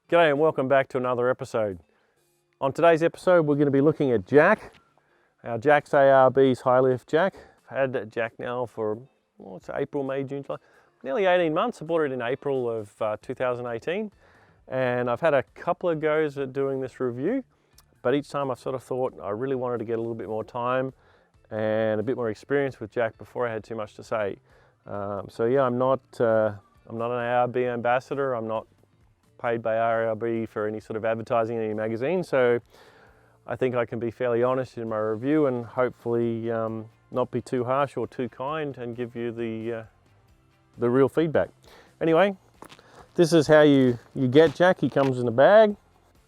G'day and welcome back to another episode. On today's episode we're going to be looking at Jack. Our Jack's ARB's high lift Jack. I've had that Jack now for it's April, May, June, July, nearly 18 months. I bought it in April of 2018 and I've had a couple of goes at doing this review, but each time I've sort of thought I really wanted to get a little bit more time and a bit more experience with Jack before I had too much to say. So yeah, I'm not an ARB ambassador. I'm not paid by ARB for any sort of advertising in any magazine, so I think I can be fairly honest in my review and hopefully not be too harsh or too kind and give you the real feedback. Anyway, this is how you get Jack. He comes in a bag.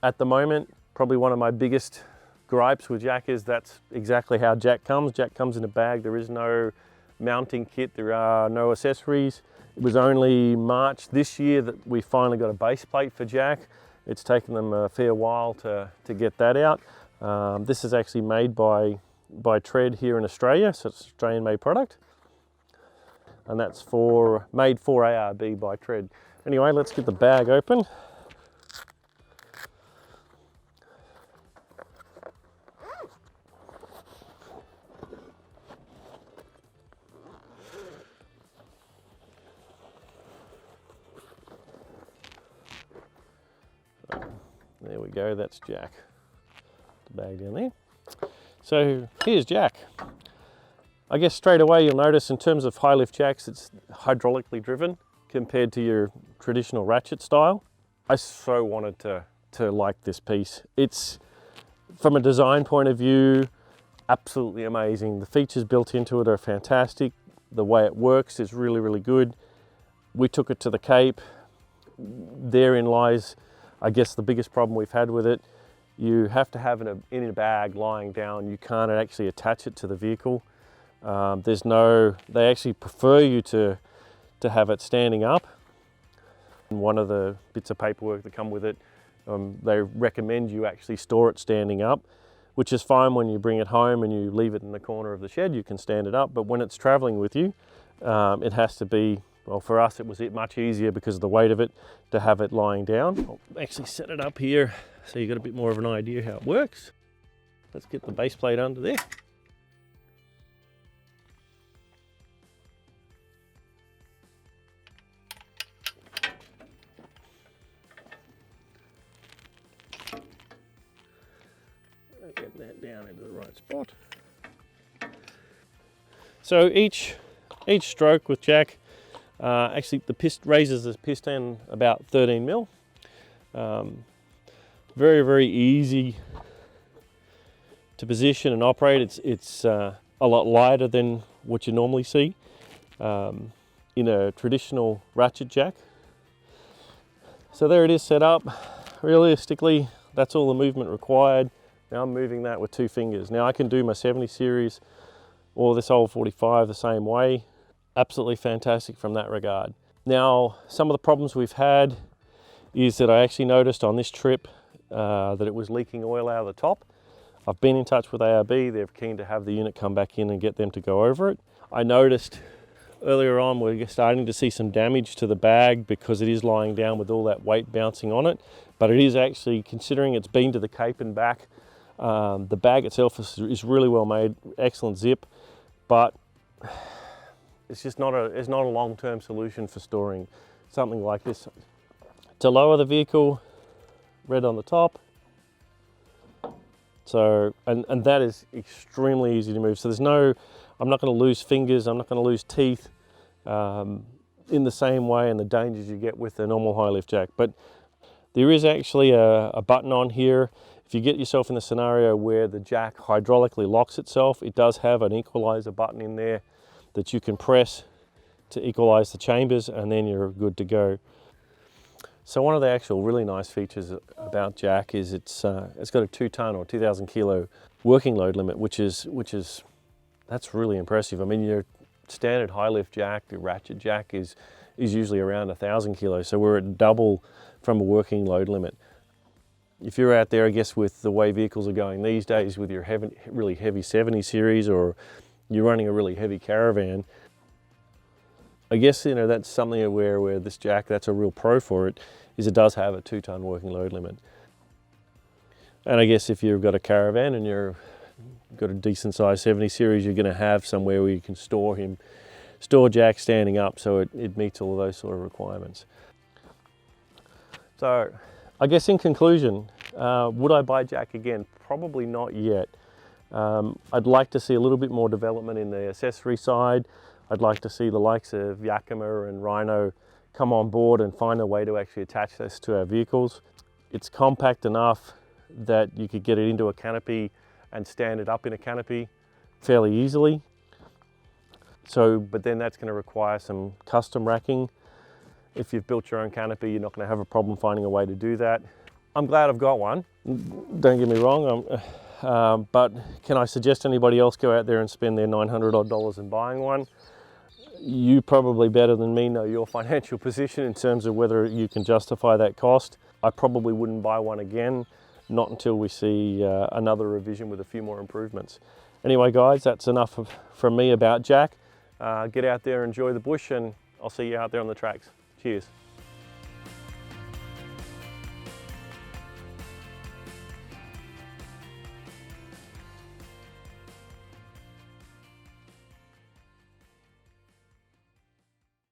At the moment, probably one of my biggest gripes with Jack is that's exactly how Jack comes. Jack comes in a bag. There is no mounting kit. There are no accessories. It was only March this year that we finally got a base plate for Jack. It's taken them a fair while to get that out. This is actually made by Tred here in Australia, so it's an Australian made product. And that's made for ARB by Tred. Anyway, let's get the bag open. There we go, that's Jack. The bag down there. So here's Jack. I guess straight away you'll notice in terms of high lift Jacks, it's hydraulically driven compared to your traditional ratchet style. I so wanted to like this piece. It's, from a design point of view, absolutely amazing. The features built into it are fantastic. The way it works is really, really good. We took it to the Cape. Therein lies, I guess, the biggest problem we've had with it. You have to have it in a bag lying down. You can't actually attach it to the vehicle. They actually prefer you to have it standing up. And one of the bits of paperwork that come with it, they recommend you actually store it standing up, which is fine when you bring it home and you leave it in the corner of the shed, you can stand it up. But when it's traveling with you, it has to be, well, for us it was much easier because of the weight of it to have it lying down. I'll actually set it up here so you got a bit more of an idea how it works. Let's get the base plate under there. Get that down into the right spot. So each stroke with Jack, actually the raises the piston about 13 mil. Very, very easy to position and operate. It's a lot lighter than what you normally see in a traditional ratchet Jack. So there it is set up. Realistically, that's all the movement required. Now I'm moving that with 2 fingers. Now I can do my 70 series or this old 45 the same way. Absolutely fantastic from that regard. Now, some of the problems we've had is that I actually noticed on this trip that it was leaking oil out of the top. I've been in touch with ARB. They're keen to have the unit come back in and get them to go over it. I noticed earlier on we're starting to see some damage to the bag because it is lying down with all that weight bouncing on it. But it is actually, considering it's been to the Cape and back, the bag itself is really well made, excellent zip, but it's just not a long-term solution for storing something like this. To lower the vehicle, red on the top. So, and that is extremely easy to move. So I'm not going to lose fingers, I'm not going to lose teeth in the same way and the dangers you get with a normal high lift Jack. But there is actually a button on here. If you get yourself in the scenario where the Jack hydraulically locks itself, it does have an equalizer button in there that you can press to equalize the chambers, and then you're good to go. So one of the actual really nice features about Jack is it's got a 2-ton or 2,000 kilo working load limit, that's really impressive. I mean, your standard high lift Jack, your ratchet Jack is usually around 1,000 kilos, so we're at double from a working load limit. If you're out there, I guess, with the way vehicles are going these days with your really heavy 70 series, or you're running a really heavy caravan, I guess, you know, that's something where this Jack, that's a real pro for it, is it does have a 2-ton working load limit. And I guess if you've got a caravan and you've got a decent size 70 series, you're going to have somewhere where you can store Jack standing up, so it meets all of those sort of requirements. So I guess in conclusion, would I buy Jack again? Probably not yet. I'd like to see a little bit more development in the accessory side. I'd like to see the likes of Yakima and Rhino come on board and find a way to actually attach this to our vehicles. It's compact enough that you could get it into a canopy and stand it up in a canopy fairly easily. But then that's going to require some custom racking. If you've built your own canopy, you're not going to have a problem finding a way to do that. I'm glad I've got one, don't get me wrong, but can I suggest anybody else go out there and spend their $900 odd in buying one? You probably better than me know your financial position in terms of whether you can justify that cost. I probably wouldn't buy one again, not until we see another revision with a few more improvements. Anyway guys, that's enough from me about Jack. Get out there, enjoy the bush, and I'll see you out there on the tracks. Cheers.